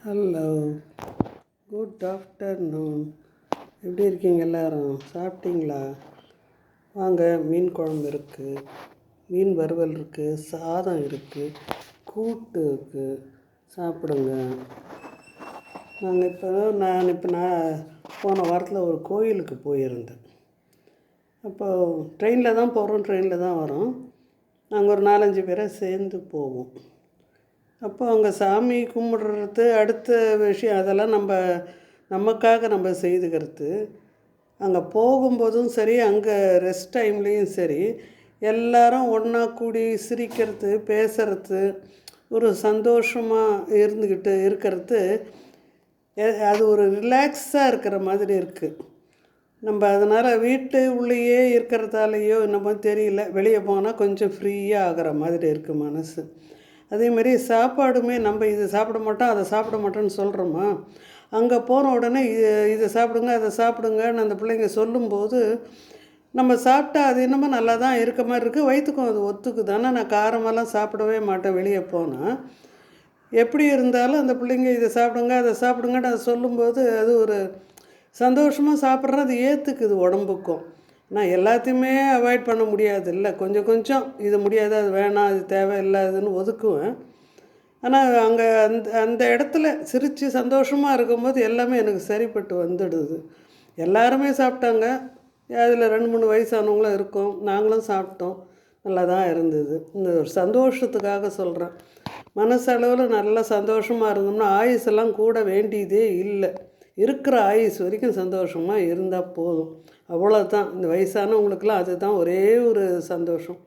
Hello, good afternoon. எப்படி இருக்கீங்க எல்லோரும்? சாப்பிட்டீங்களா? வாங்க, மீன் குழம்பு இருக்குது, மீன் வறுவல் இருக்குது, சாதம் இருக்குது, கூட்டு இருக்குது, சாப்பிடுங்க. நான் போன வாரத்தில் ஒரு கோயிலுக்கு போயிருந்தேன். அப்போது ட்ரெயினில் தான் போகிறோம், ட்ரெயினில் தான் வரோம். நாங்கள் ஒரு 4-5 பேரை சேர்ந்து போவோம். அப்போ அங்கே சாமி கும்பிடுறது அடுத்த விஷயம், அதெல்லாம் நமக்காக நம்ம செய்துக்கிறது. அங்கே போகும்போதும் சரி, அங்கே ரெஸ்ட் டைம்லேயும் சரி, எல்லாரும் ஒன்றா கூடி சிரிக்கிறது, பேசுகிறது, ஒரு சந்தோஷமாக இருந்துக்கிட்டு இருக்கிறது, அது ஒரு ரிலாக்ஸாக இருக்கிற மாதிரி இருக்குது. நம்ம அதனால் வீட்டு உள்ளேயே இருக்கிறதாலேயோ என்னமோ தெரியல, வெளியே போனால் கொஞ்சம் ஃப்ரீயாக ஆகிற மாதிரி இருக்குது மனசு. அதேமாதிரி சாப்பாடுமே நம்ம இதை சாப்பிட மாட்டோம், அதை சாப்பிட மாட்டோன்னு சொல்கிறோமா, அங்கே போன உடனே இதை சாப்பிடுங்க, அதை சாப்பிடுங்கன்னு அந்த பிள்ளைங்க சொல்லும்போது நம்ம சாப்பிட்டா அது என்னமோ நல்லா தான் இருக்க மாதிரி இருக்குது, வயிற்றுக்கும் அது ஒத்துக்குது. ஆனால் நான் காரமெல்லாம் சாப்பிடவே மாட்டேன் வெளியே போனால். எப்படி இருந்தாலும் அந்த பிள்ளைங்க இதை சாப்பிடுங்க, அதை சாப்பிடுங்கன்னு அதை சொல்லும்போது அது ஒரு சந்தோஷமாக சாப்பிட்றேன், அது ஏற்றுக்குது உடம்புக்கும். நான் எல்லாத்தையுமே அவாய்ட் பண்ண முடியாது இல்லை, கொஞ்சம் கொஞ்சம் இது முடியாது, அது வேணாம், அது தேவையில்லாதுன்னு ஒதுக்குவேன். ஆனால் அங்கே அந்த இடத்துல சிரித்து சந்தோஷமாக இருக்கும்போது எல்லாமே எனக்கு சரிப்பட்டு வந்துடுது. எல்லாருமே சாப்பிட்டாங்க, அதில் 2-3 வயசானவங்களும் இருக்கோம், நாங்களும் சாப்பிட்டோம், நல்லா தான் இருந்தது. இந்த ஒரு சந்தோஷத்துக்காக சொல்கிறேன். மனசளவில் நல்லா சந்தோஷமாக இருந்தோம்னா ஆயுசெல்லாம் கூட வேண்டியதே இல்லை. இருக்கிற ஆயுஸ் வரைக்கும் சந்தோஷமாக இருந்தால் போதும், அவ்வளோதான். இந்த வயசானவங்களுக்கெல்லாம் அதுதான் ஒரே ஒரு சந்தோஷம்.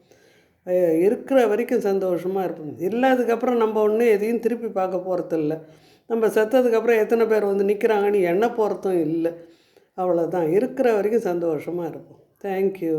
இருக்கிற வரைக்கும் சந்தோஷமாக இருப்போம். இல்லாததுக்கப்புறம் நம்ம ஒன்றும் எதையும் திருப்பி பார்க்க போகிறதில்ல. நம்ம செத்ததுக்கப்புறம் எத்தனை பேர் வந்து நிற்கிறாங்கன்னு எண்ண போகிறதும் இல்லை. அவ்வளோதான். இருக்கிற வரைக்கும் சந்தோஷமாக இருப்போம். தேங்க்யூ.